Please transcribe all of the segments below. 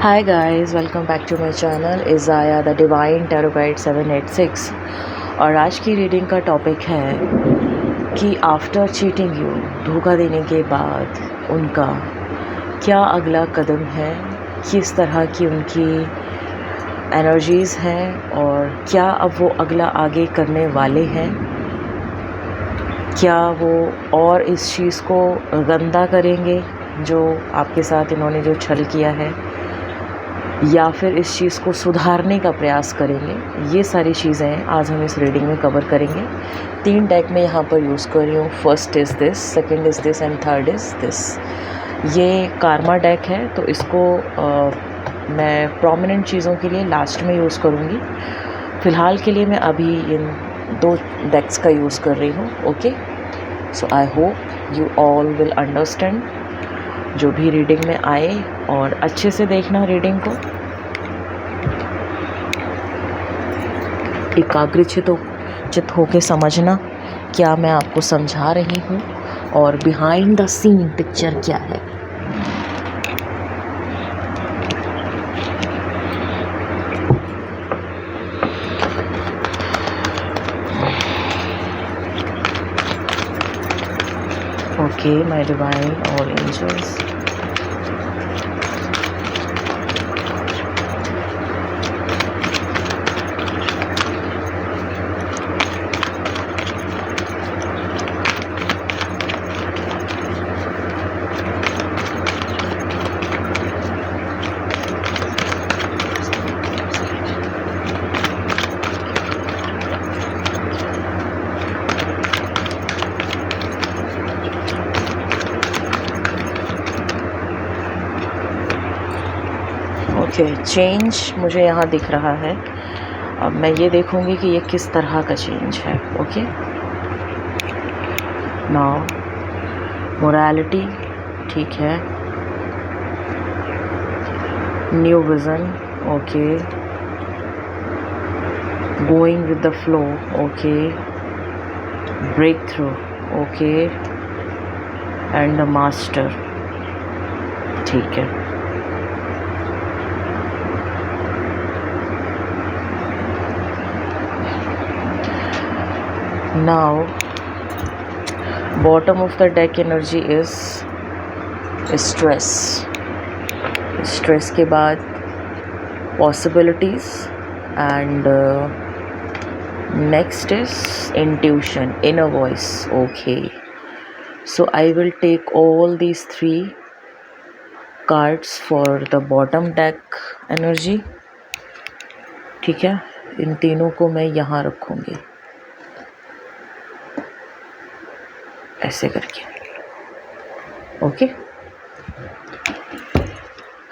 Hi guys, welcome back to my channel Isaiah the divine tarot guide 786। और आज की reading का topic है कि आफ्टर चीटिंग यू, धोखा देने के बाद उनका क्या अगला कदम है, किस तरह की उनकी एनर्जीज़ हैं और क्या अब वो अगला आगे करने वाले हैं। क्या वो और इस चीज़ को गंदा करेंगे जो आपके साथ इन्होंने जो छल किया है, या फिर इस चीज़ को सुधारने का प्रयास करेंगे। ये सारी चीज़ें आज हम इस रीडिंग में कवर करेंगे। 3 डेक में यहाँ पर यूज़ कर रही हूँ। First is this, second is this and third is this. ये कार्मा डेक है, तो इसको मैं प्रोमिनेंट चीज़ों के लिए लास्ट में यूज़ करूँगी। फ़िलहाल के लिए मैं अभी इन 2 डेक्स का यूज़ कर रही हूँ। Okay, so I hope you all will understand जो भी रीडिंग में आए, और अच्छे से देखना रीडिंग को, एकाग्रचित होके समझना क्या मैं आपको समझा रही हूँ और बिहाइंड द सीन पिक्चर क्या है। Okay my divine all angels, okay change मुझे यहाँ दिख रहा है। अब मैं ये देखूँगी कि ये किस तरह का चेंज है। ओके, नाउ मोरालिटी ठीक है, new vision okay, going with the flow okay, break through okay, and the master ठीक है। Now bottom of the deck energy is stress. Stress के बाद possibilities, and next is intuition, inner voice. Okay, so I will take all these 3 cards for the bottom deck energy। ठीक है, इन तीनों को मैं यहाँ रखूँगी ऐसे करके। Okay,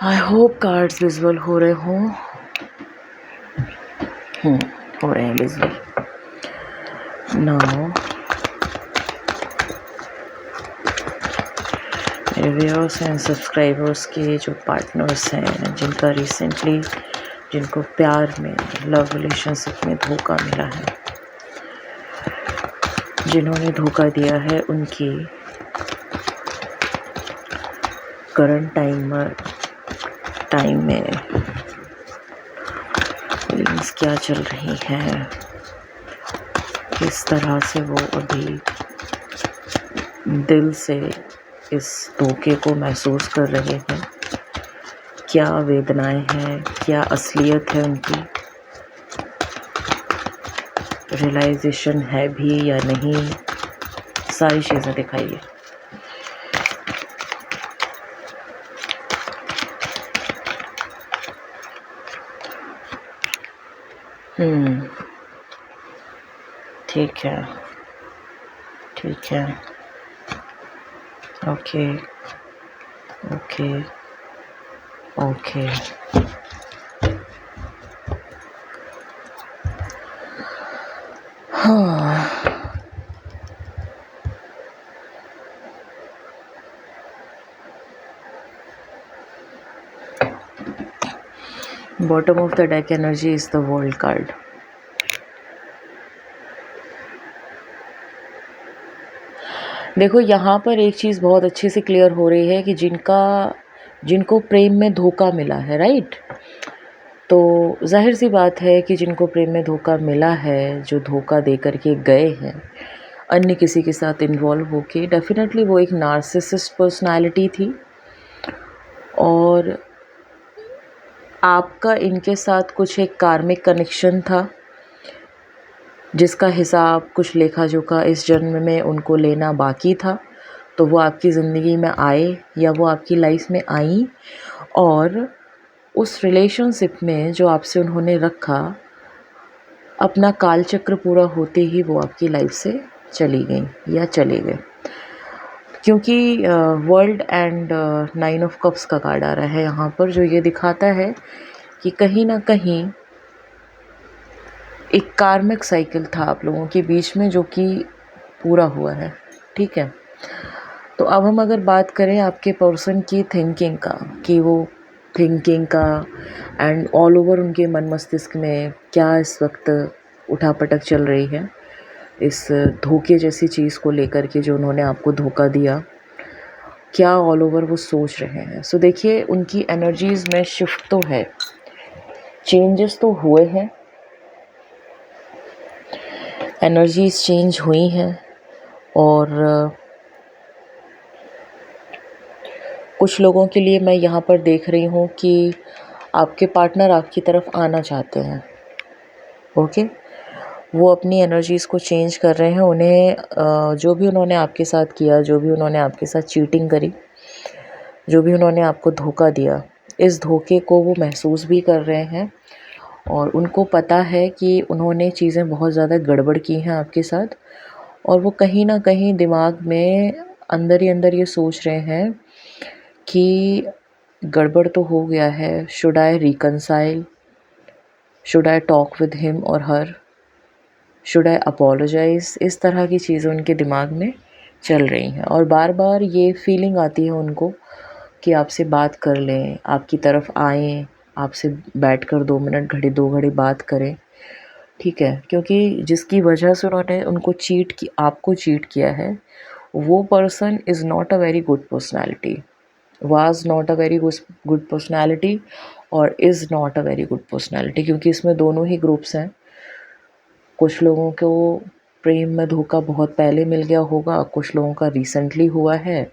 I hope cards visual हो रहे हों। हो रहे हैं विजुअल। नाउ मेरे व्यूअर्स एंड सब्सक्राइबर्स के जो पार्टनर्स हैं, जिनका रिसेंटली जिनको प्यार में, लव रिलेशनशिप में धोखा मिला है, जिन्होंने धोखा दिया है, उनकी करंट टाइम में फीलिंग्स क्या चल रही हैं, किस तरह से वो अभी दिल से इस धोखे को महसूस कर रहे हैं, क्या वेदनाएं हैं, क्या असलियत है उनकी, रियलाइजेशन है भी या नहीं, सारी चीज़ें दिखाइए। ठीक है, ठीक है, ओके ओके ओके। हाँ, bottom of the deck energy is the World card। देखो यहाँ पर एक चीज़ बहुत अच्छे से क्लियर हो रही है कि जिनका जिनको प्रेम में धोखा मिला है, राइट। तो जाहिर सी बात है कि जिनको प्रेम में धोखा मिला है, जो धोखा दे कर के गए हैं अन्य किसी के साथ इन्वॉल्व होके, डेफिनेटली वो एक नार्सिसिस्ट पर्सनालिटी थी और आपका इनके साथ कुछ एक कार्मिक कनेक्शन था जिसका हिसाब, कुछ लेखा जोखा इस जन्म में उनको लेना बाकी था। तो वो आपकी ज़िंदगी में आए या वो आपकी लाइफ में आई और उस रिलेशनशिप में जो आपसे उन्होंने रखा, अपना कालचक्र पूरा होते ही वो आपकी लाइफ से चली गई या चले गए। क्योंकि वर्ल्ड एंड 9 ऑफ कप्स का कार्ड आ रहा है यहाँ पर, जो ये दिखाता है कि कहीं ना कहीं एक कार्मिक साइकिल था आप लोगों के बीच में जो कि पूरा हुआ है, ठीक है। तो अब हम अगर बात करें आपके पर्सन की थिंकिंग का, कि वो थिंकिंग का एंड ऑल ओवर उनके मन मस्तिष्क में क्या इस वक्त उठापटक चल रही है इस धोखे जैसी चीज़ को लेकर के, जो उन्होंने आपको धोखा दिया, क्या ऑल ओवर वो सोच रहे हैं। सो देखिए, उनकी एनर्जीज़ में शिफ्ट तो है, चेंजेस तो हुए हैं, एनर्जीज़ चेंज हुई हैं और कुछ लोगों के लिए मैं यहाँ पर देख रही हूँ कि आपके पार्टनर आपकी तरफ आना चाहते हैं, ओके। वो अपनी एनर्जीज़ को चेंज कर रहे हैं। उन्हें जो भी उन्होंने आपके साथ किया, जो भी उन्होंने आपके साथ चीटिंग करी, जो भी उन्होंने आपको धोखा दिया, इस धोखे को वो महसूस भी कर रहे हैं और उनको पता है कि उन्होंने चीज़ें बहुत ज़्यादा गड़बड़ की हैं आपके साथ। और वो कहीं ना कहीं दिमाग में अंदर ही अंदर ये सोच रहे हैं कि गड़बड़ तो हो गया है, should I reconcile, should I talk with him और हर, शुड आई अपोलोजाइज़। इस तरह की चीज़ें उनके दिमाग में चल रही हैं और बार बार ये फीलिंग आती है उनको कि आपसे बात कर लें, आपकी तरफ आएँ, आपसे बैठकर 2 मिनट, घड़ी 2 घड़ी बात करें, ठीक है। क्योंकि जिसकी वजह से उन्होंने उनको चीट की आपको चीट किया है, वो person is not a very good personality, was not a very good personality और is not a very good personality. क्योंकि इसमें दोनों ही ग्रुप्स हैं। कुछ लोगों को प्रेम में धोखा बहुत पहले मिल गया होगा, कुछ लोगों का रिसेंटली हुआ है।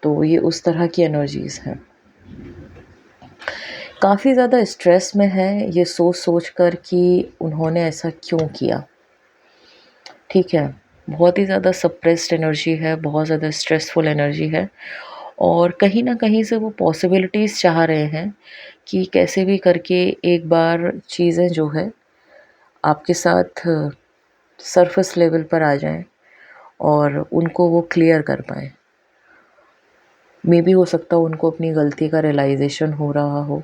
तो ये उस तरह की एनर्जीज़ हैं। काफ़ी ज़्यादा स्ट्रेस में है ये सोच सोच कर कि उन्होंने ऐसा क्यों किया, ठीक है। बहुत ही ज़्यादा सप्रेस्ड एनर्जी है, बहुत ज़्यादा स्ट्रेसफुल एनर्जी है और कहीं ना कहीं से वो पॉसिबिलिटीज़ चाह रहे हैं कि कैसे भी करके एक बार चीज़ें जो है आपके साथ सरफेस लेवल पर आ जाएं और उनको वो क्लियर कर पाएँ। मे बी हो सकता हो उनको अपनी गलती का रियलाइजेशन हो रहा हो,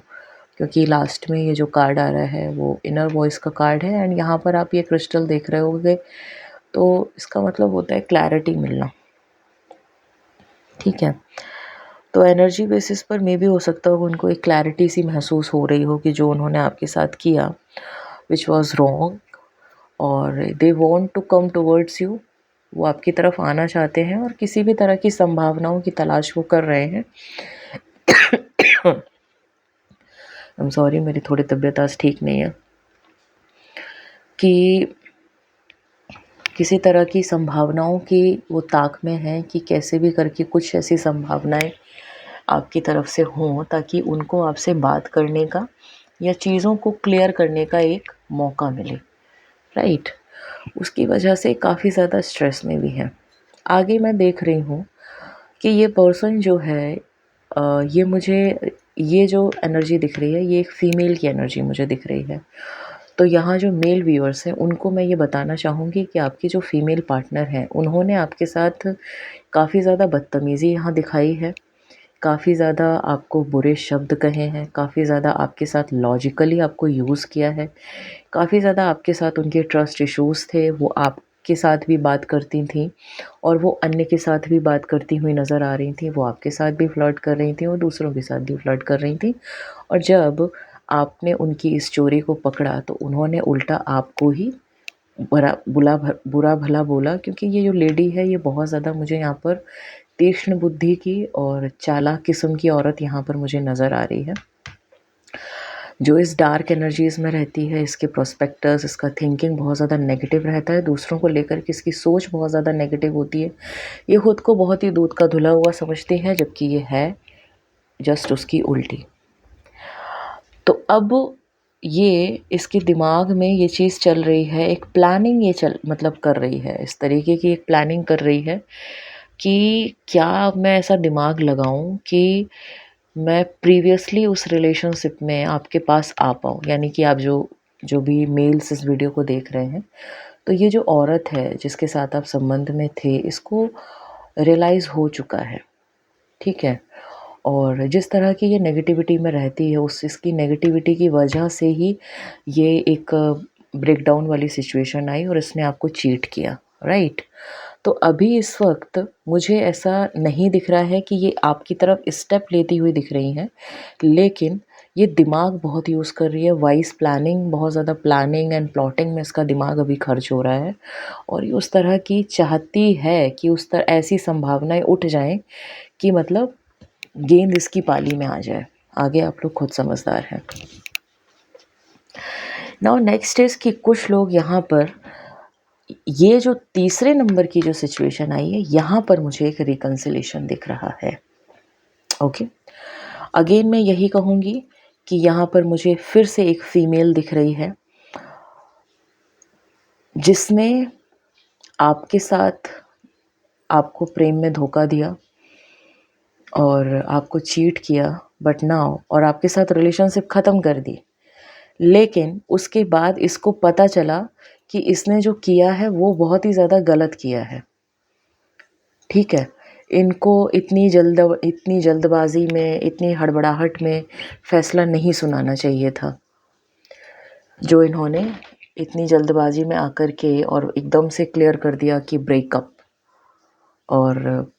क्योंकि लास्ट में ये जो कार्ड आ रहा है वो इनर वॉइस का कार्ड है एंड यहाँ पर आप ये क्रिस्टल देख रहे होंगे, तो इसका मतलब होता है क्लैरिटी मिलना, ठीक है। तो एनर्जी बेसिस पर मे भी हो सकता हो उनको एक क्लैरिटी सी महसूस हो रही हो कि जो उन्होंने आपके साथ किया विच वॉज रॉन्ग, और they want to come towards you, वो आपकी तरफ आना चाहते हैं और किसी भी तरह की संभावनाओं की तलाश वो कर रहे हैं। आई एम सॉरी, मेरी थोड़ी तबीयत आज ठीक नहीं है। कि किसी तरह की संभावनाओं की वो ताक में है कि कैसे भी करके कुछ ऐसी संभावनाएं आपकी तरफ से हों ताकि उनको आपसे बात करने का या चीज़ों को क्लियर करने का एक मौका मिले, राइट। उसकी वजह से काफ़ी ज़्यादा स्ट्रेस में भी है। आगे मैं देख रही हूँ कि ये पर्सन जो है ये मुझे, ये जो एनर्जी दिख रही है ये एक फ़ीमेल की एनर्जी मुझे दिख रही है। तो यहाँ जो मेल व्यूअर्स हैं उनको मैं ये बताना चाहूँगी कि आपकी जो फ़ीमेल पार्टनर हैं उन्होंने आपके साथ काफ़ी ज़्यादा बदतमीज़ी यहाँ दिखाई है, काफ़ी ज़्यादा आपको बुरे शब्द कहे हैं, काफ़ी ज़्यादा आपके साथ लॉजिकली आपको यूज़ किया है, काफ़ी ज़्यादा आपके साथ उनके ट्रस्ट इश्यूज़ थे। वो आपके साथ भी बात करती थीं और वो अन्य के साथ भी बात करती हुई नज़र आ रही थीं। वो आपके साथ भी फ्लर्ट कर रही थीं और दूसरों के साथ भी फ्लर्ट कर रही थीं। और जब आपने उनकी इस चोरी को पकड़ा तो उन्होंने उल्टा आपको ही बुरा भला बोला, क्योंकि ये जो लेडी है ये बहुत ज़्यादा मुझे यहाँ पर तीक्ष्ण बुद्धि की और चालाक किस्म की औरत यहाँ पर मुझे नज़र आ रही है, जो इस डार्क एनर्जीज़ में रहती है। इसके प्रोस्पेक्टस, इसका थिंकिंग बहुत ज़्यादा नेगेटिव रहता है, दूसरों को लेकर के इसकी सोच बहुत ज़्यादा नेगेटिव होती है। ये खुद को बहुत ही दूध का धुला हुआ समझती है, जबकि ये है जस्ट उसकी उल्टी। तो अब ये इसके दिमाग में ये चीज़ चल रही है, एक प्लानिंग ये मतलब कर रही है, इस तरीके की एक प्लानिंग कर रही है कि क्या मैं ऐसा दिमाग लगाऊं कि मैं प्रीवियसली उस रिलेशनशिप में आपके पास आ पाऊँ। यानी कि आप जो भी मेल्स इस वीडियो को देख रहे हैं, तो ये जो औरत है जिसके साथ आप संबंध में थे, इसको रियलाइज़ हो चुका है, ठीक है। और जिस तरह की ये नेगेटिविटी में रहती है, उस इसकी नेगेटिविटी की वजह से ही ये एक ब्रेकडाउन वाली सिचुएशन आई और इसने आपको चीट किया, राइट। तो अभी इस वक्त मुझे ऐसा नहीं दिख रहा है कि ये आपकी तरफ स्टेप लेती हुई दिख रही हैं, लेकिन ये दिमाग बहुत यूज़ कर रही है, वाइज प्लानिंग, बहुत ज़्यादा प्लानिंग एंड प्लॉटिंग में इसका दिमाग अभी खर्च हो रहा है। और ये उस तरह की चाहती है कि उस तरह ऐसी संभावनाएं उठ जाएं कि मतलब गेंद इसकी पाली में आ जाए। आगे आप लोग खुद समझदार हैं। नाउ नेक्स्ट इज़ कि कुछ लोग यहाँ पर, ये जो तीसरे नंबर की जो सिचुएशन आई है, यहाँ पर मुझे एक रिकन्सिलेशन दिख रहा है। ओके, अगेन मैं यही कहूँगी कि यहाँ पर मुझे फिर से एक फीमेल दिख रही है जिसने आपके साथ आपको प्रेम में धोखा दिया और आपको चीट किया, बट नाउ, और आपके साथ रिलेशनशिप ख़त्म कर दी। लेकिन उसके बाद इसको पता चला कि इसने जो किया है वो बहुत ही ज़्यादा गलत किया है, ठीक है। इनको इतनी जल्दबाजी में, इतनी हड़बड़ाहट में फ़ैसला नहीं सुनाना चाहिए था, जो इन्होंने इतनी जल्दबाजी में आकर के और एकदम से क्लियर कर दिया कि ब्रेकअप और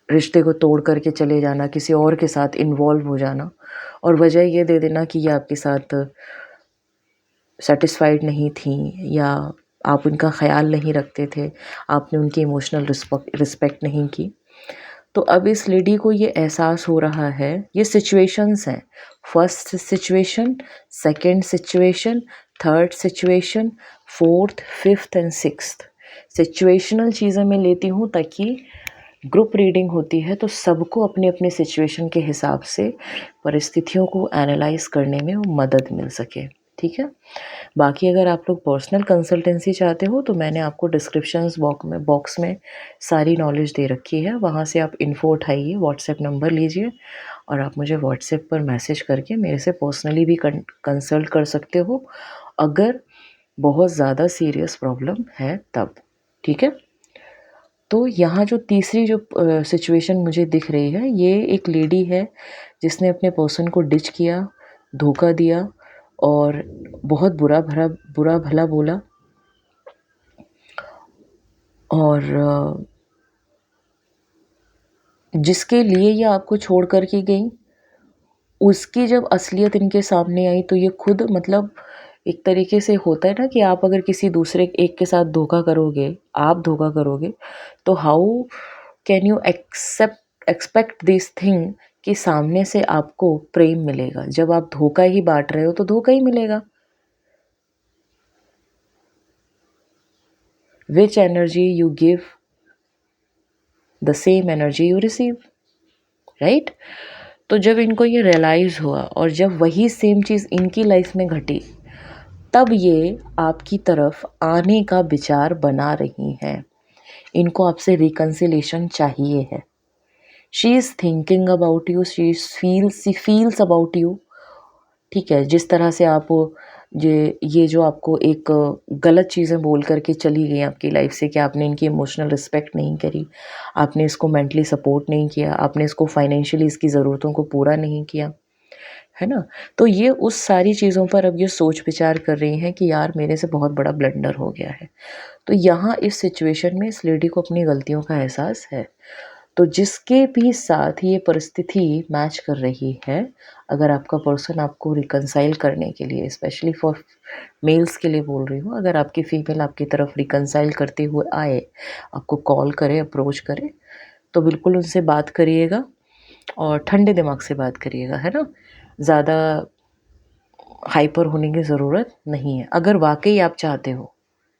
रिश्ते को तोड़ करके चले जाना, किसी और के साथ इन्वॉल्व हो जाना, और वजह ये दे देना कि ये आपके साथ सेटिस्फाइड नहीं थी या आप उनका ख्याल नहीं रखते थे, आपने उनकी इमोशनल रिस्पेक्ट नहीं की। तो अब इस लेडी को ये एहसास हो रहा है, ये सिचुएशंस हैं, first situation, second situation, third situation, fourth, fifth and sixth. Situational चीज़ें मैं लेती हूँ ताकि ग्रुप रीडिंग होती है तो सबको अपने अपने सिचुएशन के हिसाब से परिस्थितियों को एनालाइज करने में मदद मिल सके, ठीक है। बाकी अगर आप लोग पर्सनल कंसल्टेंसी चाहते हो तो मैंने आपको डिस्क्रिप्शंस बॉक्स में सारी नॉलेज दे रखी है, वहाँ से आप इन्फो उठाइए, व्हाट्सएप नंबर लीजिए और आप मुझे व्हाट्सएप पर मैसेज करके मेरे से पर्सनली भी कंसल्ट कर सकते हो, अगर बहुत ज़्यादा सीरियस प्रॉब्लम है तब, ठीक है। तो यहाँ जो तीसरी जो सिचुएशन मुझे दिख रही है, ये एक लेडी है जिसने अपने पर्सन को डिच किया, धोखा दिया और बहुत बुरा भला बोला, और जिसके लिए ये आपको छोड़ कर के गई, उसकी जब असलियत इनके सामने आई तो ये खुद, मतलब एक तरीके से होता है ना कि आप अगर किसी दूसरे एक के साथ धोखा करोगे, आप धोखा करोगे, तो how can you expect this thing कि सामने से आपको प्रेम मिलेगा। जब आप धोखा ही बांट रहे हो तो धोखा ही मिलेगा। Which energy you give, the same energy you receive, right? तो जब इनको ये रियलाइज़ हुआ और जब वही सेम चीज़ इनकी लाइफ में घटी, तब ये आपकी तरफ आने का विचार बना रही हैं। इनको आपसे रिकन्सिलेशन चाहिए है। She is thinking about you, she feels about you, ठीक है। जिस तरह से आप ये जो आपको एक गलत चीज़ें बोल करके चली गई आपकी लाइफ से कि आपने इनकी इमोशनल रिस्पेक्ट नहीं करी, आपने इसको मेंटली सपोर्ट नहीं किया, आपने इसको फाइनेंशियली इसकी ज़रूरतों को पूरा नहीं किया, है ना। तो ये उस सारी चीज़ों पर अब ये सोच विचार कर रही हैं कि यार मेरे से बहुत बड़ा ब्लंडर हो गया है। तो यहाँ इस सिचुएशन में इस लेडी को अपनी गलतियों का एहसास है। तो जिसके भी साथ ये परिस्थिति मैच कर रही है, अगर आपका पर्सन आपको रिकंसाइल करने के लिए, स्पेशली फॉर मेल्स के लिए बोल रही हूँ, अगर आपकी फ़ीमेल आपकी तरफ रिकंसाइल करते हुए आए, आपको कॉल करे, अप्रोच करे, तो बिल्कुल उनसे बात करिएगा और ठंडे दिमाग से बात करिएगा, है ना। ज़्यादा हाइपर होने की ज़रूरत नहीं है। अगर वाकई आप चाहते हो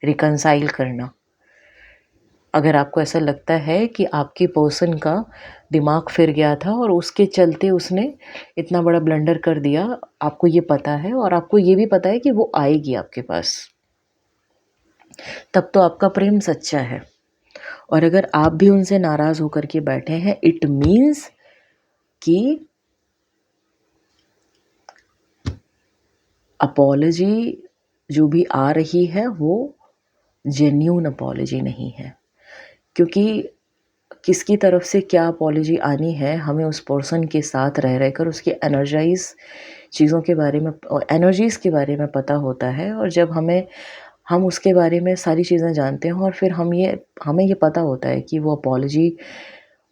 रिकंसाइल करना, अगर आपको ऐसा लगता है कि आपके पर्सन का दिमाग फिर गया था और उसके चलते उसने इतना बड़ा ब्लंडर कर दिया, आपको ये पता है और आपको ये भी पता है कि वो आएगी आपके पास, तब तो आपका प्रेम सच्चा है। और अगर आप भी उनसे नाराज़ होकर के बैठे हैं, इट मीन्स कि अपॉलजी जो भी आ रही है वो जेन्यून अपॉलजी नहीं है। क्योंकि किसकी तरफ से क्या अपॉलजी आनी है, हमें उस पर्सन के साथ रह रहकर उसके चीज़ों के बारे में, एनर्जीज़ के बारे में पता होता है। और जब हम उसके बारे में सारी चीज़ें जानते हैं और फिर हमें ये पता होता है कि वो अपॉलजी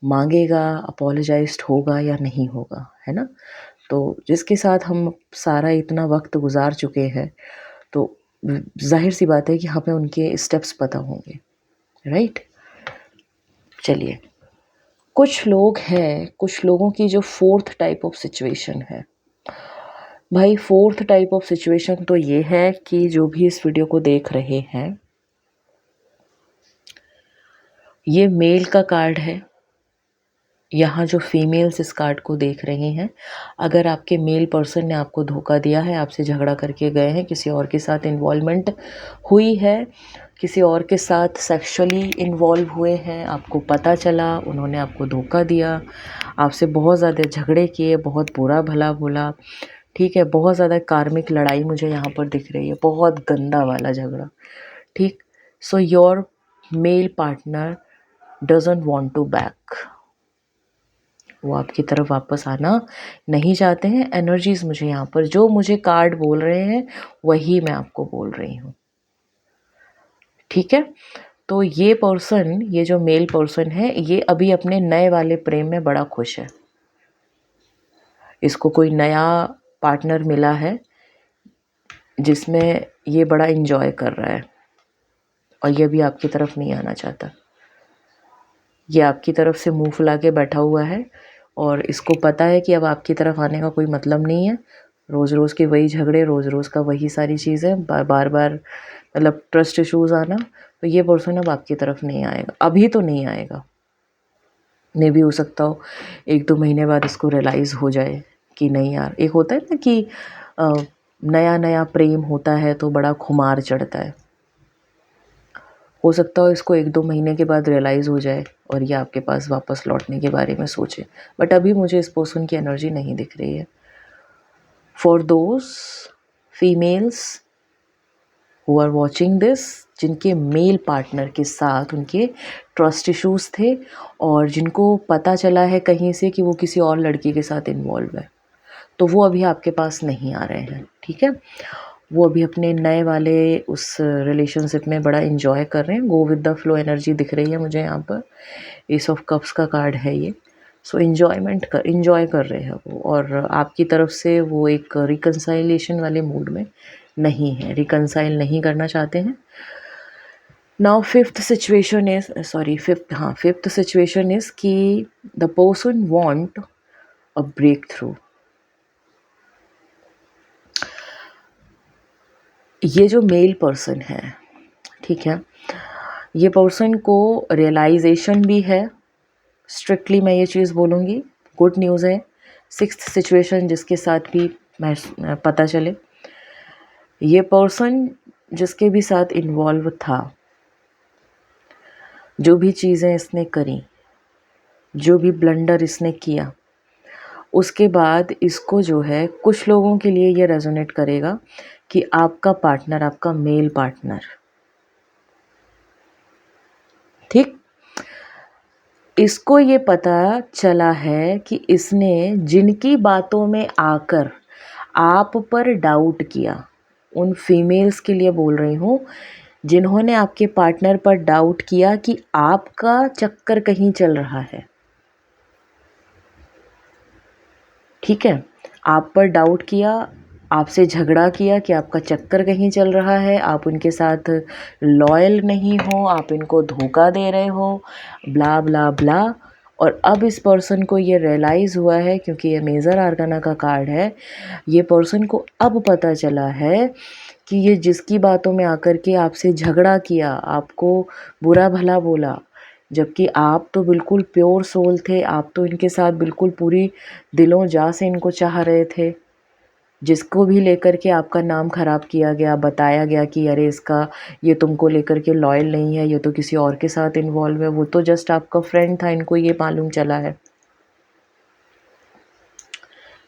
मांगेगा, अपोलोजाइज्ड होगा या नहीं होगा, है ना। तो जिसके साथ हम सारा इतना वक्त गुजार चुके हैं, तो जाहिर सी बात है कि हमें उनके स्टेप्स पता होंगे, राइट। चलिए, कुछ लोग हैं, कुछ लोगों की जो फोर्थ टाइप ऑफ सिचुएशन है भाई, फोर्थ टाइप ऑफ सिचुएशन तो ये है कि जो भी इस वीडियो को देख रहे हैं, ये मेल का कार्ड है। यहाँ जो फीमेल्स इस कार्ड को देख रहे हैं, अगर आपके मेल पर्सन ने आपको धोखा दिया है, आपसे झगड़ा करके गए हैं, किसी और के साथ इन्वॉल्वमेंट हुई है, किसी और के साथ सेक्सुअली इन्वॉल्व हुए हैं, आपको पता चला उन्होंने आपको धोखा दिया, आपसे बहुत ज़्यादा झगड़े किए, बहुत बुरा भला बोला, ठीक है, बहुत ज़्यादा कार्मिक लड़ाई मुझे यहाँ पर दिख रही है, बहुत गंदा वाला झगड़ा, ठीक। So your male partner doesn't want to back, वो आपकी तरफ वापस आना नहीं चाहते हैं। एनर्जीज़ मुझे यहाँ पर जो मुझे कार्ड बोल रहे हैं वही मैं आपको बोल रही हूँ, ठीक है। तो ये पर्सन, ये जो मेल पर्सन है, ये अभी अपने नए वाले प्रेम में बड़ा खुश है। इसको कोई नया पार्टनर मिला है जिसमें ये बड़ा इंजॉय कर रहा है और ये भी आपकी तरफ नहीं आना चाहता। ये आपकी तरफ से मुंह फुला के बैठा हुआ है और इसको पता है कि अब आपकी तरफ आने का कोई मतलब नहीं है। रोज़ रोज़ के वही झगड़े, रोज़ रोज़ का वही सारी चीज़ें, बार बार मतलब ट्रस्ट इश्यूज़ आना, तो ये पर्सन अब आपकी तरफ नहीं आएगा, अभी तो नहीं आएगा। मे भी हो सकता हो 1-2 महीने बाद इसको रियलाइज़ हो जाए कि नहीं यार, एक होता है ना कि नया नया प्रेम होता है तो बड़ा खुमार चढ़ता है। हो सकता हो इसको 1-2 महीने के बाद रियलाइज़ हो जाए और ये आपके पास वापस लौटने के बारे में सोचे, बट अभी मुझे इस पर्सन की एनर्जी नहीं दिख रही है। For those females who are watching this, जिनके मेल पार्टनर के साथ उनके ट्रस्ट इश्यूज़ थे और जिनको पता चला है कहीं से कि वो किसी और लड़की के साथ इन्वॉल्व है, तो वो अभी आपके पास नहीं आ रहे हैं, ठीक है। वो अभी अपने नए वाले उस रिलेशनशिप में बड़ा इन्जॉय कर रहे हैं। Go with the flow energy दिख रही है मुझे यहाँ पर, एस ऑफ कप्स का कार्ड है ये। सो इन्जॉय कर रहे हैं वो, और आपकी तरफ से वो एक रिकन्साइलेशन वाले मूड में नहीं है, रिकन्साइल नहीं करना चाहते हैं। नाउ फिफ्थ सिचुएशन इज़ कि the person want a break through. ये जो मेल पर्सन है, ठीक है, ये पर्सन को रियलाइजेशन भी है। स्ट्रिक्टली मैं ये चीज़ बोलूँगी, गुड न्यूज़ है। सिक्स्थ सिचुएशन जिसके साथ भी मैं पता चले, ये पर्सन जिसके भी साथ इन्वॉल्व था, जो भी चीज़ें इसने करी, जो भी ब्लंडर इसने किया, उसके बाद इसको जो है, कुछ लोगों के लिए ये रेजोनेट करेगा कि आपका पार्टनर, आपका मेल पार्टनर, ठीक, इसको ये पता चला है कि इसने जिनकी बातों में आकर आप पर डाउट किया, उन फीमेल्स के लिए बोल रही हूँ जिन्होंने आपके पार्टनर पर डाउट किया कि आपका चक्कर कहीं चल रहा है, ठीक है, आप पर डाउट किया, आपसे झगड़ा किया कि आपका चक्कर कहीं चल रहा है, आप उनके साथ लॉयल नहीं हो, आप इनको धोखा दे रहे हो, ब्ला ब्ला ब्ला। और अब इस पर्सन को ये रियलाइज़ हुआ है, क्योंकि ये मेजर आर्काना का कार्ड है, ये पर्सन को अब पता चला है कि ये जिसकी बातों में आकर के आपसे झगड़ा किया, आपको बुरा भला बोला, जबकि आप तो बिल्कुल प्योर सोल थे, आप तो इनके साथ बिल्कुल पूरी दिलों जान से इनको चाह रहे थे, जिसको भी लेकर के आपका नाम ख़राब किया गया, बताया गया कि अरे इसका ये तुमको लेकर के लॉयल नहीं है, ये तो किसी और के साथ इन्वॉल्व है, वो तो जस्ट आपका फ्रेंड था, इनको ये मालूम चला है,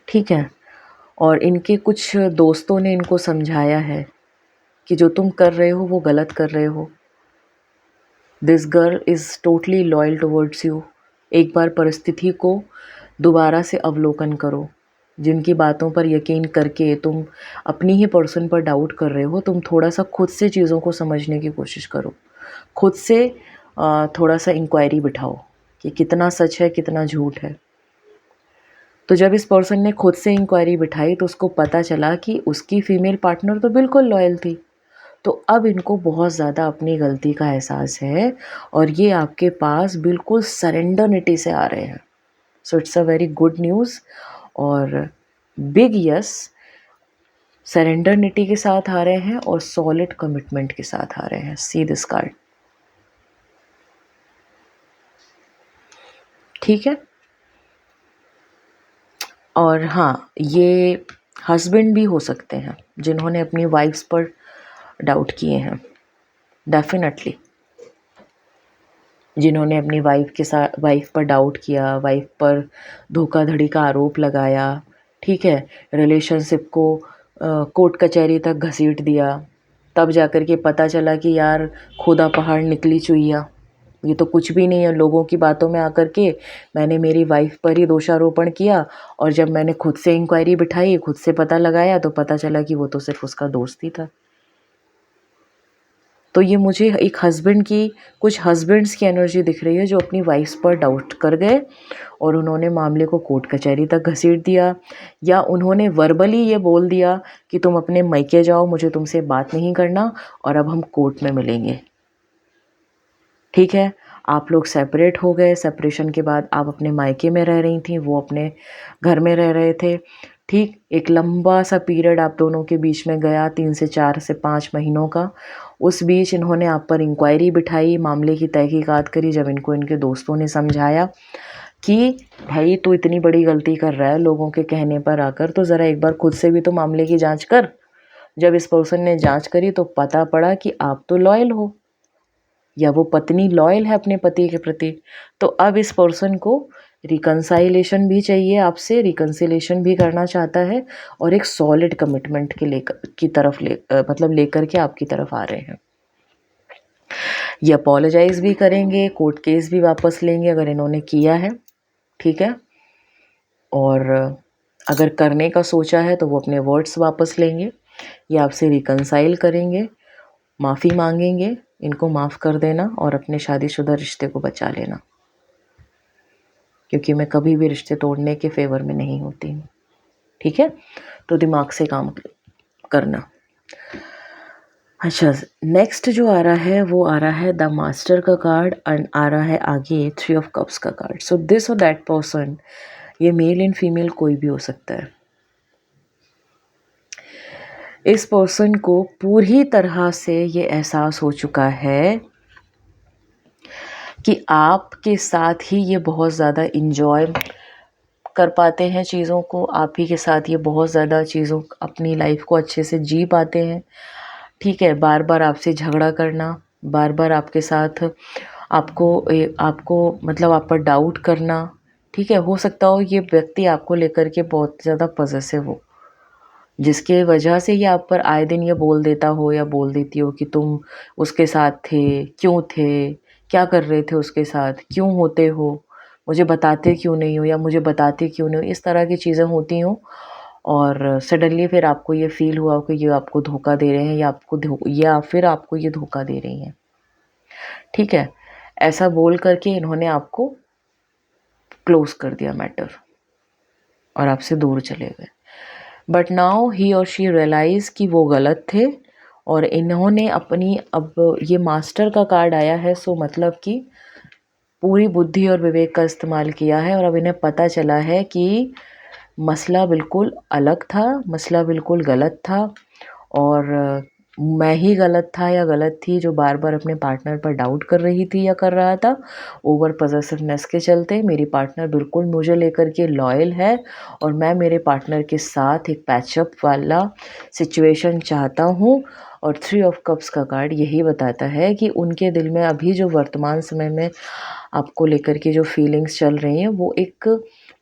ठीक है। और इनके कुछ दोस्तों ने इनको समझाया है कि जो तुम कर रहे हो वो गलत कर रहे हो। This girl is totally loyal towards you. एक बार परिस्थिति को दोबारा से अवलोकन करो। जिनकी बातों पर यकीन करके तुम अपनी ही पर्सन पर डाउट कर रहे हो, तुम थोड़ा सा खुद से चीज़ों को समझने की कोशिश करो, खुद से थोड़ा सा इंक्वायरी बिठाओ कि कितना सच है कितना झूठ है। तो जब इस पर्सन ने खुद से इंक्वायरी बिठाई तो उसको पता चला कि उसकी फ़ीमेल पार्टनर तो बिल्कुल लॉयल थी। तो अब इनको बहुत ज़्यादा अपनी गलती का एहसास है और ये आपके पास बिल्कुल सरेंडरनिटी से आ रहे हैं। So it's a very good news और बिग यस, सरेंडरनिटी के साथ आ रहे हैं और सॉलिड कमिटमेंट के साथ आ रहे हैं। सी दिस कार्ड, ठीक है। और हाँ, ये हस्बैंड भी हो सकते हैं जिन्होंने अपनी वाइफ्स पर डाउट किए हैं, डेफिनेटली। जिन्होंने अपनी वाइफ पर डाउट किया, वाइफ पर धोखाधड़ी का आरोप लगाया, ठीक है, रिलेशनशिप को कोर्ट कचहरी तक घसीट दिया, तब जाकर के पता चला कि यार खुदा पहाड़ निकली चुईया, ये तो कुछ भी नहीं है। लोगों की बातों में आकर के मैंने मेरी वाइफ पर ही दोषारोपण किया और जब मैंने खुद से इंक्वायरी बिठाई, खुद से पता लगाया तो पता चला कि वो तो सिर्फ उसका दोस्त ही था। तो ये मुझे एक हस्बैंड की, कुछ हस्बैंड्स की एनर्जी दिख रही है जो अपनी वाइफ्स पर डाउट कर गए और उन्होंने मामले को कोर्ट कचहरी तक घसीट दिया, या उन्होंने वर्बली ये बोल दिया कि तुम अपने मायके जाओ, मुझे तुमसे बात नहीं करना और अब हम कोर्ट में मिलेंगे, ठीक है। आप लोग सेपरेट हो गए, सेपरेशन के बाद आप अपने मायके में रह रही थी, वो अपने घर में रह रहे थे, ठीक। एक लंबा सा पीरियड आप दोनों के बीच में गया, 3 से 4 से 5 महीनों का। उस बीच इन्होंने आप पर इंक्वायरी बिठाई, मामले की तहकीकात करी। जब इनको इनके दोस्तों ने समझाया कि भाई तू इतनी बड़ी गलती कर रहा है लोगों के कहने पर आकर, तो ज़रा एक बार खुद से भी तो मामले की जांच कर। जब इस पर्सन ने जांच करी तो पता पड़ा कि आप तो लॉयल हो, या वो पत्नी लॉयल है अपने पति के प्रति। तो अब इस पर्सन को रिकंसाइलेशन भी चाहिए आपसे, रिकंसिलेशन भी करना चाहता है और एक सॉलिड कमिटमेंट के लेकर के आपकी तरफ आ रहे हैं। ये अपोलोजाइज़ भी करेंगे, कोर्ट केस भी वापस लेंगे अगर इन्होंने किया है, ठीक है। और अगर करने का सोचा है तो वो अपने वर्ड्स वापस लेंगे, ये आपसे रिकंसाइल करेंगे, माफ़ी मांगेंगे, इनको माफ़ कर देना और अपने शादीशुदा रिश्ते को बचा लेना, क्योंकि मैं कभी भी रिश्ते तोड़ने के फेवर में नहीं होती हूँ, ठीक है। तो दिमाग से काम करना। अच्छा, नेक्स्ट जो आ रहा है वो आ रहा है द मास्टर का कार्ड एंड आ रहा है आगे 3 ऑफ कप्स का कार्ड। सो दिस और दैट पर्सन, ये मेल एंड फीमेल कोई भी हो सकता है। इस पर्सन को पूरी तरह से ये एहसास हो चुका है कि आपके साथ ही ये बहुत ज़्यादा इंजॉय कर पाते हैं चीज़ों को, आप ही के साथ ये बहुत ज़्यादा चीज़ों अपनी लाइफ को अच्छे से जी पाते हैं, ठीक है। बार बार आपसे झगड़ा करना, बार बार आपके साथ आपको मतलब आप पर डाउट करना, ठीक है। हो सकता हो ये व्यक्ति आपको लेकर के बहुत ज़्यादा पॉसेसिव हो, जिसके वजह से ये आप पर आए दिन ये बोल देता हो या बोल देती हो कि तुम उसके साथ थे, क्यों थे, क्या कर रहे थे उसके साथ, क्यों होते हो, मुझे बताते क्यों नहीं हो, या मुझे बताते क्यों नहीं हो, इस तरह की चीज़ें होती हों। और सडनली फिर आपको ये फ़ील हुआ कि ये आपको धोखा दे रहे हैं या फिर आपको ये धोखा दे रही हैं, ठीक है। ऐसा बोल करके इन्होंने आपको क्लोज़ कर दिया मैटर और आपसे दूर चले गए। बट नाउ ही और शी रियलाइज़ कि वो गलत थे और इन्होंने अपनी, अब ये मास्टर का कार्ड आया है, सो मतलब कि पूरी बुद्धि और विवेक का इस्तेमाल किया है और अब इन्हें पता चला है कि मसला बिल्कुल अलग था, मसला बिल्कुल गलत था और मैं ही गलत था या गलत थी जो बार बार अपने पार्टनर पर डाउट कर रही थी या कर रहा था। ओवर पॉसेसिवनेस के चलते मेरी पार्टनर बिल्कुल मुझे लेकर के लॉयल है और मैं मेरे पार्टनर के साथ एक पैचअप वाला सिचुएशन चाहता हूँ। और 3 ऑफ कप्स का कार्ड यही बताता है कि उनके दिल में अभी जो वर्तमान समय में आपको लेकर के जो फीलिंग्स चल रही हैं वो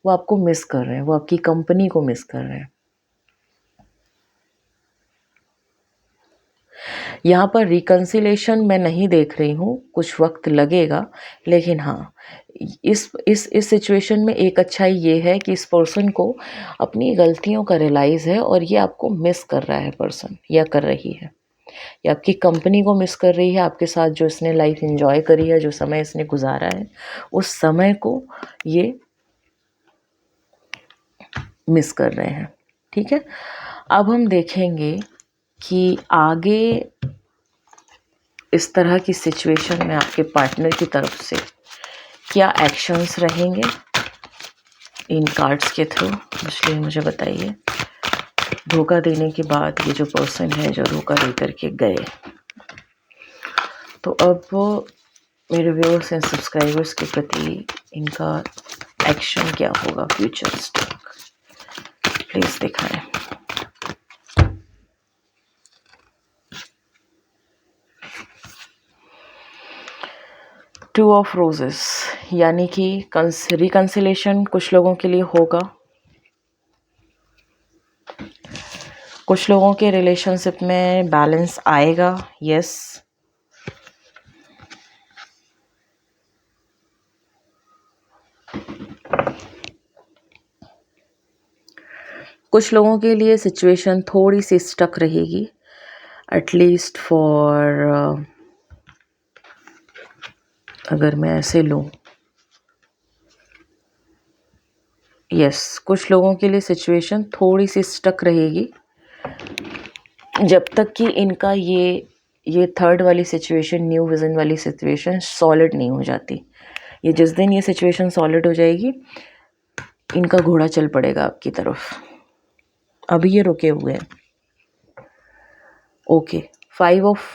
आपको मिस कर रहे हैं, वो आपकी कंपनी को मिस कर रहे हैं। यहाँ पर रिकन्सिलेशन मैं नहीं देख रही हूँ, कुछ वक्त लगेगा, लेकिन हाँ इस सिचुएशन में एक अच्छाई ये है कि इस पर्सन को अपनी गलतियों का रियलाइज़ है और ये आपको मिस कर रहा है पर्सन या कर रही है, या आपकी कंपनी को मिस कर रही है। आपके साथ जो इसने लाइफ एंजॉय करी है, जो समय इसने गुजारा है, उस समय को ये मिस कर रहे हैं। ठीक है, अब हम देखेंगे कि आगे इस तरह की सिचुएशन में आपके पार्टनर की तरफ से क्या एक्शंस रहेंगे इन कार्ड्स के थ्रू, इसलिए मुझे बताइए। धोखा देने के बाद ये जो पर्सन है जो धोखा दे करके गए, तो अब मेरे व्यूअर्स एंड सब्सक्राइबर्स के प्रति इनका एक्शन क्या होगा फ्यूचर स्टॉक, प्लीज़ दिखाएं। 2 ऑफ रोजेस, यानी कि रिकन्सिलेशन कुछ लोगों के लिए होगा, कुछ लोगों के रिलेशनशिप में बैलेंस आएगा, यस। कुछ लोगों के लिए सिचुएशन थोड़ी सी स्टक रहेगी, एटलीस्ट फॉर अगर मैं ऐसे लूँ, यस, कुछ लोगों के लिए सिचुएशन थोड़ी सी स्टक रहेगी जब तक कि इनका ये थर्ड वाली सिचुएशन, न्यू विजन वाली सिचुएशन सॉलिड नहीं हो जाती। ये जिस दिन ये सिचुएशन सॉलिड हो जाएगी, इनका घोड़ा चल पड़ेगा आपकी तरफ। अभी ये रुके हुए हैं। ओके, 5 ऑफ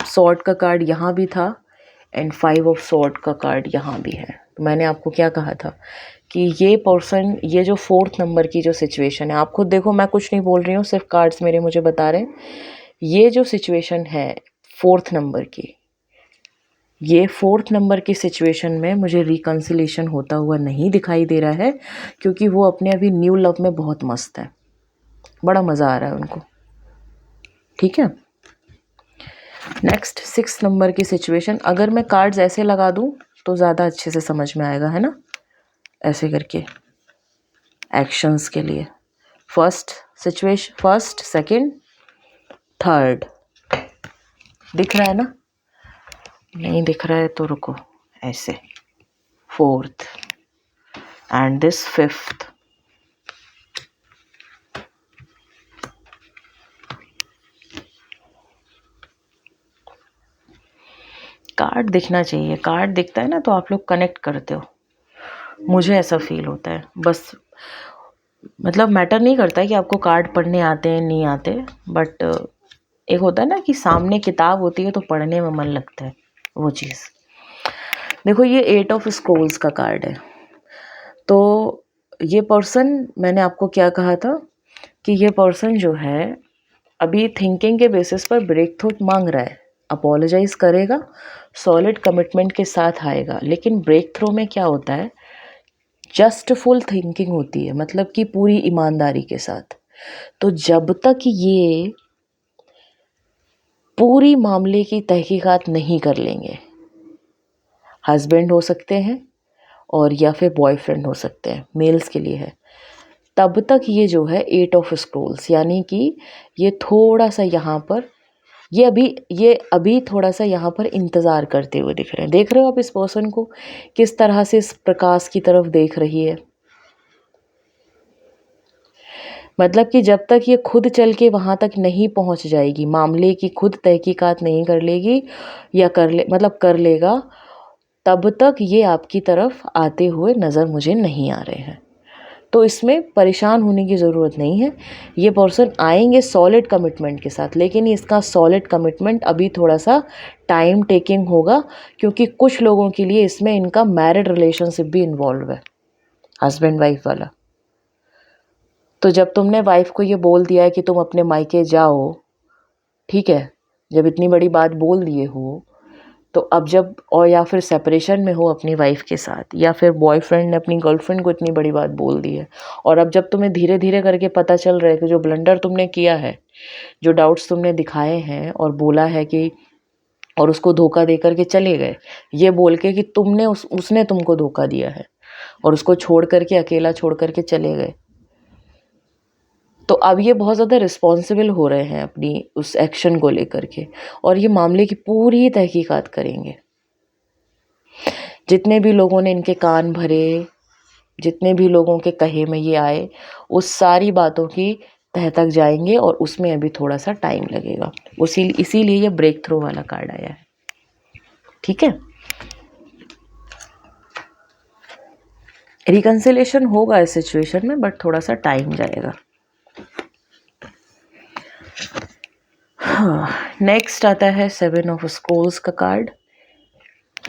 सॉर्ड का कार्ड यहाँ भी था एंड 5 ऑफ सॉर्ड का कार्ड यहाँ भी है। तो मैंने आपको क्या कहा था कि ये पर्सन, ये जो 4th नंबर की जो सिचुएशन है, आप खुद देखो, मैं कुछ नहीं बोल रही हूँ, सिर्फ कार्ड्स मेरे मुझे बता रहे हैं। ये जो सिचुएशन है 4th नंबर की, ये 4th नंबर की सिचुएशन में मुझे रिकन्सिलेशन होता हुआ नहीं दिखाई दे रहा है, क्योंकि वो अपने अभी न्यू लव में बहुत मस्त है, बड़ा मज़ा आ रहा है उनको। ठीक है, नेक्स्ट 6 नंबर की सिचुएशन, अगर मैं कार्ड्स ऐसे लगा दूं तो ज़्यादा अच्छे से समझ में आएगा, है ना, ऐसे करके एक्शंस के लिए। First situation, first, second, third, दिख रहा है ना? नहीं दिख रहा है तो रुको, ऐसे 4th and this 5th। Card दिखना चाहिए, कार्ड दिखता है ना तो आप लोग कनेक्ट करते हो, मुझे ऐसा फील होता है। बस मतलब मैटर नहीं करता है कि आपको कार्ड पढ़ने आते हैं नहीं आते, बट एक होता है ना कि सामने किताब होती है तो पढ़ने में मन लगता है, वो चीज़। देखो, ये 8 ऑफ स्क्रोल्स का कार्ड है। तो ये पर्सन, मैंने आपको क्या कहा था कि ये पर्सन जो है अभी थिंकिंग के बेसिस पर ब्रेक थ्रू मांग रहा है, अपोलोजाइज करेगा, सॉलिड कमिटमेंट के साथ आएगा। लेकिन ब्रेक थ्रू में क्या होता है, जस्ट फुल थिंकिंग होती है, मतलब कि पूरी ईमानदारी के साथ। तो जब तक ये पूरी मामले की तहकीकात नहीं कर लेंगे, हस्बैंड हो सकते हैं और या फिर बॉयफ्रेंड हो सकते हैं, मेल्स के लिए है, तब तक ये जो है 8 ऑफ स्क्रोल्स, यानी कि ये थोड़ा सा यहाँ पर, ये अभी थोड़ा सा यहाँ पर इंतज़ार करते हुए दिख रहे हैं। देख रहे हो आप इस पर्सन को किस तरह से इस प्रकाश की तरफ देख रही है, मतलब कि जब तक ये खुद चल के वहाँ तक नहीं पहुँच जाएगी, मामले की खुद तहकीकात नहीं कर लेगी या कर लेगा, तब तक ये आपकी तरफ आते हुए नज़र मुझे नहीं आ रहे हैं। तो इसमें परेशान होने की ज़रूरत नहीं है। ये पर्सन आएंगे सॉलिड कमिटमेंट के साथ, लेकिन इसका सॉलिड कमिटमेंट अभी थोड़ा सा टाइम टेकिंग होगा, क्योंकि कुछ लोगों के लिए इसमें इनका मैरिड रिलेशनशिप भी इन्वॉल्व है, हस्बैंड वाइफ वाला। तो जब तुमने वाइफ को ये बोल दिया है कि तुम अपने मायके जाओ, ठीक है, जब इतनी बड़ी बात बोल दिए हो, तो अब जब, और या फिर सेपरेशन में हो अपनी वाइफ के साथ, या फिर बॉयफ्रेंड ने अपनी गर्लफ्रेंड को इतनी बड़ी बात बोल दी है, और अब जब तुम्हें धीरे धीरे करके पता चल रहा है कि जो ब्लंडर तुमने किया है, जो डाउट्स तुमने दिखाए हैं और बोला है कि, और उसको धोखा दे करके चले गए, ये बोल के कि तुमने उसने तुमको धोखा दिया है और उसको छोड़ करके, अकेला छोड़ करके चले गए, तो अब ये बहुत ज़्यादा रिस्पॉन्सिबल हो रहे हैं अपनी उस एक्शन को लेकर के, और ये मामले की पूरी तहकीकात करेंगे। जितने भी लोगों ने इनके कान भरे, जितने भी लोगों के कहे में ये आए, उस सारी बातों की तह तक जाएंगे, और उसमें अभी थोड़ा सा टाइम लगेगा। इसीलिए ये ब्रेक थ्रू वाला कार्ड आया है। ठीक है, रिकंसिलेशन होगा इस सिचुएशन में, बट थोड़ा सा टाइम जाएगा। हाँ, नेक्स्ट आता है 7 ऑफ स्कूल्स का कार्ड,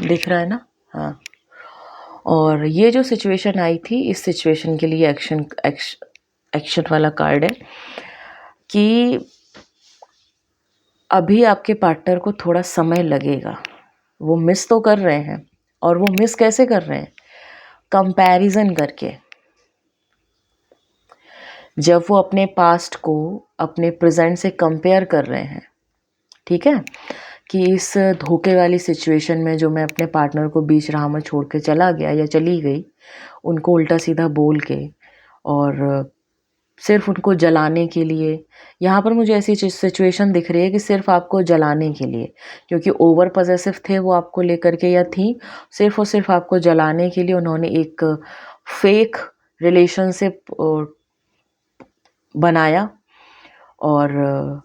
दिख रहा है ना? हाँ, और ये जो सिचुएशन आई थी, इस सिचुएशन के लिए एक्शन वाला कार्ड है कि अभी आपके पार्टनर को थोड़ा समय लगेगा। वो मिस तो कर रहे हैं, और वो मिस कैसे कर रहे हैं? कंपैरिजन करके। जब वो अपने पास्ट को अपने प्रेजेंट से कंपेयर कर रहे हैं, ठीक है, कि इस धोखे वाली सिचुएशन में जो मैं अपने पार्टनर को बीच राह में छोड़ के चला गया या चली गई, उनको उल्टा सीधा बोल के, और सिर्फ उनको जलाने के लिए, यहाँ पर मुझे ऐसी सिचुएशन दिख रही है कि सिर्फ आपको जलाने के लिए, क्योंकि ओवर पॉसेसिव थे वो आपको लेकर के, या थी, सिर्फ और सिर्फ आपको जलाने के लिए उन्होंने एक फेक रिलेशनशिप बनाया, और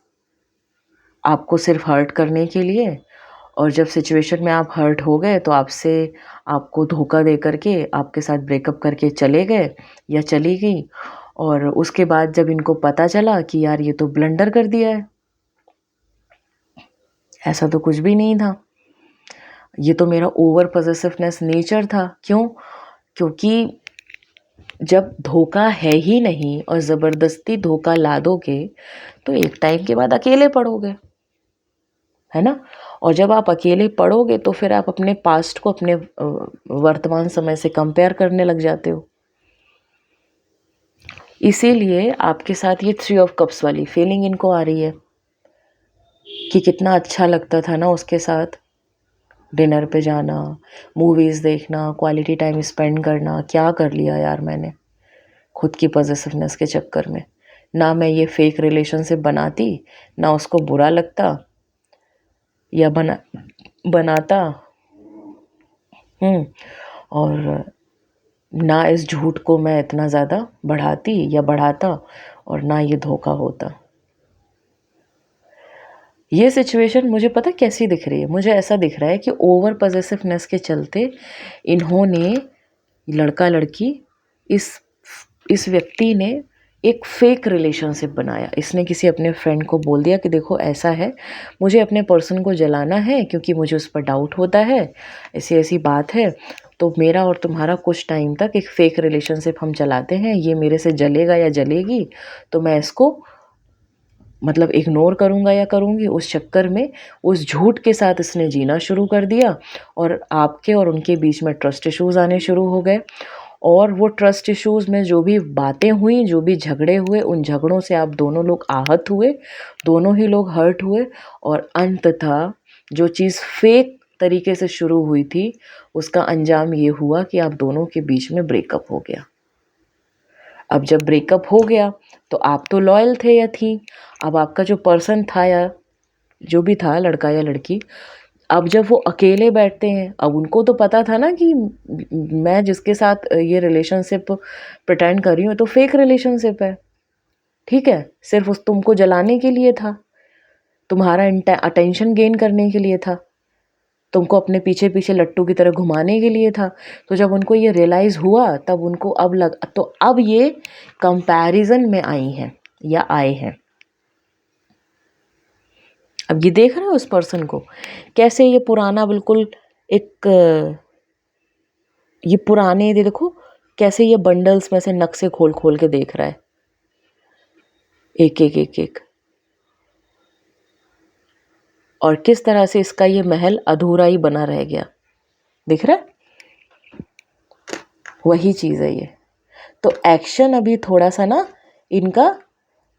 आपको सिर्फ हर्ट करने के लिए। और जब सिचुएशन में आप हर्ट हो गए, तो आपको धोखा दे करके आपके साथ ब्रेकअप करके चले गए या चली गई, और उसके बाद जब इनको पता चला कि यार ये तो ब्लंडर कर दिया है, ऐसा तो कुछ भी नहीं था, ये तो मेरा ओवर पॉसेसिवनेस नेचर था। क्यों? क्योंकि जब धोखा है ही नहीं और ज़बरदस्ती धोखा ला दोगे, तो एक टाइम के बाद अकेले पड़ोगे, है ना? और जब आप अकेले पड़ोगे, तो फिर आप अपने पास्ट को अपने वर्तमान समय से कंपेयर करने लग जाते हो। इसीलिए आपके साथ ये 3 ऑफ कप्स वाली फीलिंग इनको आ रही है कि कितना अच्छा लगता था ना उसके साथ, डिनर पे जाना, मूवीज़ देखना, क्वालिटी टाइम स्पेंड करना, क्या कर लिया यार मैंने खुद की पॉसेसिवनेस के चक्कर में। ना मैं ये फेक रिलेशनशिप बनाती, ना उसको बुरा लगता या बनाता, और ना इस झूठ को मैं इतना ज़्यादा बढ़ाती या बढ़ाता, और ना ये धोखा होता। ये सिचुएशन मुझे पता कैसी दिख रही है? मुझे ऐसा दिख रहा है कि ओवर पॉसेसिवनेस के चलते इन्होंने, लड़का लड़की, इस व्यक्ति ने एक फेक रिलेशनशिप बनाया। इसने किसी अपने फ्रेंड को बोल दिया कि देखो ऐसा है, मुझे अपने पर्सन को जलाना है क्योंकि मुझे उस पर डाउट होता है, ऐसी ऐसी बात है, तो मेरा और तुम्हारा कुछ टाइम तक एक फ़ेक रिलेशनशिप हम चलाते हैं, ये मेरे से जलेगा या जलेगी तो मैं इसको मतलब इग्नोर करूँगा या करूँगी। उस चक्कर में उस झूठ के साथ इसने जीना शुरू कर दिया, और आपके और उनके बीच में ट्रस्ट इश्यूज़ आने शुरू हो गए। और वो ट्रस्ट इश्यूज़ में जो भी बातें हुई, जो भी झगड़े हुए, उन झगड़ों से आप दोनों लोग आहत हुए, दोनों ही लोग हर्ट हुए, और अंततः जो चीज़ फेक तरीके से शुरू हुई थी, उसका अंजाम ये हुआ कि आप दोनों के बीच में ब्रेकअप हो गया। अब जब ब्रेकअप हो गया तो आप तो लॉयल थे या थी, अब आपका जो पर्सन था या जो भी था, लड़का या लड़की, अब जब वो अकेले बैठते हैं, अब उनको तो पता था ना कि मैं जिसके साथ ये रिलेशनशिप प्रिटेंड कर रही हूँ तो फेक रिलेशनशिप है, ठीक है, सिर्फ उस तुमको जलाने के लिए था, तुम्हारा अटेंशन गेन करने के लिए था। तुमको अपने पीछे पीछे लट्टू की तरह घुमाने के लिए था। तो जब उनको ये रियलाइज़ हुआ तब उनको अब ये कंपैरिजन में आई हैं या आए हैं। अब ये देख रहे हो उस पर्सन को कैसे ये पुराना बिल्कुल एक ये पुराने देखो कैसे ये बंडल्स में से नक्शे खोल खोल के देख रहा है, एक एक एक एक, और किस तरह से इसका ये महल अधूरा ही बना रह गया। दिख रहा है? वही चीज़ है ये। तो एक्शन अभी थोड़ा सा ना इनका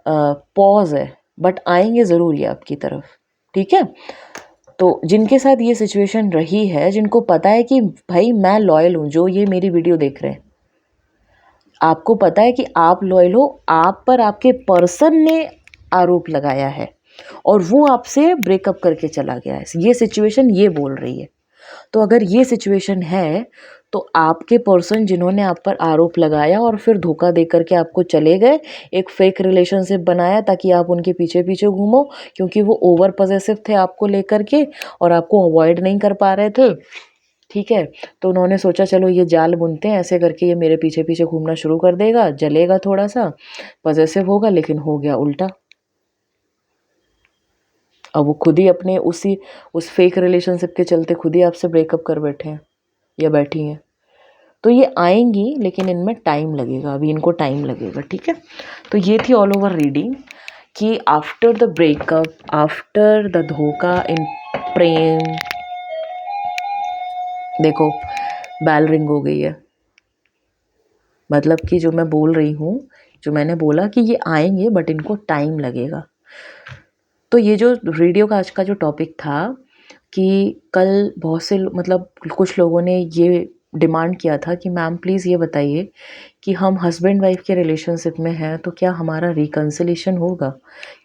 पॉज है, बट आएंगे ज़रूर ये आपकी तरफ। ठीक है, तो जिनके साथ ये सिचुएशन रही है, जिनको पता है कि भाई मैं लॉयल हूँ, जो ये मेरी वीडियो देख रहे हैं, आपको पता है कि आप लॉयल हो, आप पर आपके पर्सन ने आरोप लगाया है और वो आपसे ब्रेकअप करके चला गया है, ये सिचुएशन ये बोल रही है। तो अगर ये सिचुएशन है तो आपके पर्सन जिन्होंने आप पर आरोप लगाया और फिर धोखा दे करके आपको चले गए, एक फेक रिलेशनशिप बनाया ताकि आप उनके पीछे पीछे घूमो, क्योंकि वो ओवर पॉसेसिव थे आपको लेकर के और आपको अवॉइड नहीं कर पा रहे थे। ठीक है, तो उन्होंने सोचा चलो ये जाल बुनते हैं, ऐसे करके ये मेरे पीछे पीछे घूमना शुरू कर देगा, जलेगा, थोड़ा सा पॉसेसिव होगा, लेकिन हो गया उल्टा। अब वो खुद ही अपने उस फेक रिलेशनशिप के चलते खुद ही आपसे ब्रेकअप कर बैठे हैं या बैठी हैं। तो ये आएंगी लेकिन इनमें टाइम लगेगा, अभी इनको टाइम लगेगा। ठीक है, तो ये थी ऑल ओवर रीडिंग कि after the breakup, after the धोखा इन प्रेम, देखो बेल रिंग हो गई है। मतलब कि जो मैं बोल रही हूँ, जो मैंने बोला कि ये आएंगे बट इनको टाइम लगेगा। तो ये जो वीडियो का आज का जो टॉपिक था कि कल बहुत से मतलब कुछ लोगों ने ये डिमांड किया था कि मैम प्लीज़ ये बताइए कि हम हस्बैंड वाइफ के रिलेशनशिप में हैं तो क्या हमारा रिकन्सिलेशन होगा।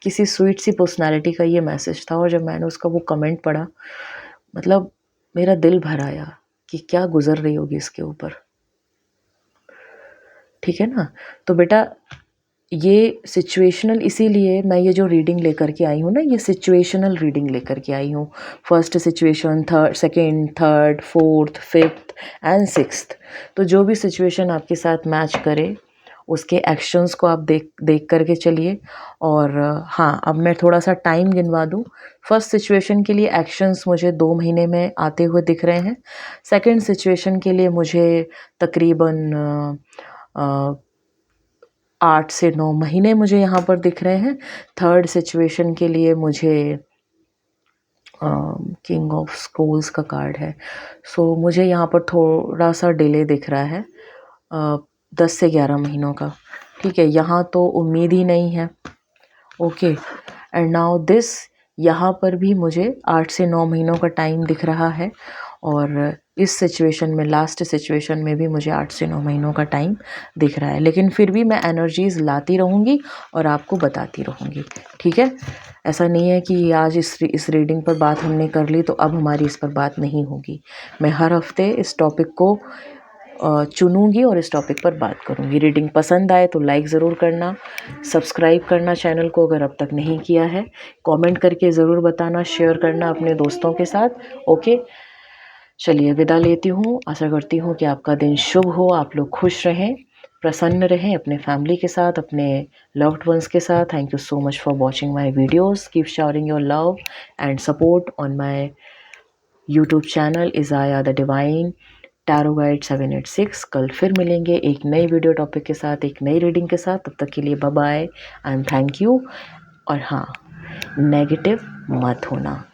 किसी स्वीट सी पर्सनालिटी का ये मैसेज था, और जब मैंने उसका वो कमेंट पढ़ा, मतलब मेरा दिल भर आया कि क्या गुजर रही होगी इसके ऊपर। ठीक है ना, तो बेटा ये सिचुएशनल, इसीलिए मैं ये जो रीडिंग लेकर के आई हूँ ना, ये सिचुएशनल रीडिंग लेकर के आई हूँ। First situation, second, third, fourth, fifth and sixth. तो जो भी सिचुएशन आपके साथ मैच करे उसके एक्शंस को आप देख करके चलिए। और हाँ, अब मैं थोड़ा सा टाइम गिनवा दूँ। फर्स्ट सिचुएशन के लिए एक्शंस मुझे 2 महीने में आते हुए दिख रहे हैं। सेकंड सिचुएशन के लिए मुझे तकरीबन 8 से 9 महीने मुझे यहाँ पर दिख रहे हैं। थर्ड सिचुएशन के लिए मुझे किंग ऑफ स्कूल्स का कार्ड है, सो मुझे यहाँ पर थोड़ा सा डिले दिख रहा है, 10 से 11 महीनों का। ठीक है, यहाँ तो उम्मीद ही नहीं है। ओके, एंड नाउ दिस, यहाँ पर भी मुझे 8 से 9 महीनों का टाइम दिख रहा है, और इस सिचुएशन में, लास्ट सिचुएशन में भी मुझे 8 से 9 महीनों का टाइम दिख रहा है। लेकिन फिर भी मैं एनर्जीज़ लाती रहूँगी और आपको बताती रहूँगी। ठीक है, ऐसा नहीं है कि आज इस रीडिंग पर बात हमने कर ली तो अब हमारी इस पर बात नहीं होगी। मैं हर हफ्ते इस टॉपिक को चुनूँगी और इस टॉपिक पर बात करूँगी। रीडिंग पसंद आए तो लाइक ज़रूर करना, सब्सक्राइब करना चैनल को अगर अब तक नहीं किया है, कमेंट करके ज़रूर बताना, शेयर करना अपने दोस्तों के साथ। ओके, चलिए विदा लेती हूँ। आशा करती हूँ कि आपका दिन शुभ हो, आप लोग खुश रहें, प्रसन्न रहें अपने फैमिली के साथ, अपने लव्ड वंस के साथ। Thank you so much for watching my videos. Keep showering your love and support on my YouTube channel Isaiah the divine tarot guide 786। कल फिर मिलेंगे एक नई वीडियो टॉपिक के साथ, एक नई रीडिंग के साथ। तब तक के लिए bye bye and thank you. और हाँ, नेगेटिव मत होना,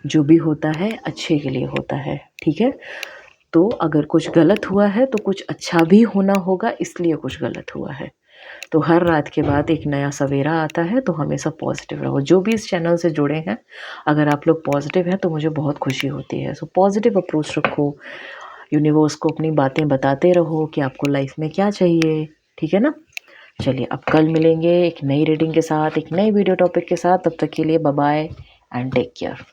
जो भी होता है अच्छे के लिए होता है। ठीक है, तो अगर कुछ गलत हुआ है तो कुछ अच्छा भी होना होगा, इसलिए कुछ गलत हुआ है। तो हर रात के बाद एक नया सवेरा आता है, तो हमेशा पॉजिटिव रहो। जो भी इस चैनल से जुड़े हैं, अगर आप लोग पॉजिटिव हैं तो मुझे बहुत खुशी होती है। सो पॉजिटिव अप्रोच रखो, यूनिवर्स को अपनी बातें बताते रहो कि आपको लाइफ में क्या चाहिए। ठीक है ना, चलिए अब कल मिलेंगे एक नई रीडिंग के साथ, एक नई वीडियो टॉपिक के साथ। तब तक के लिए bye bye and take care.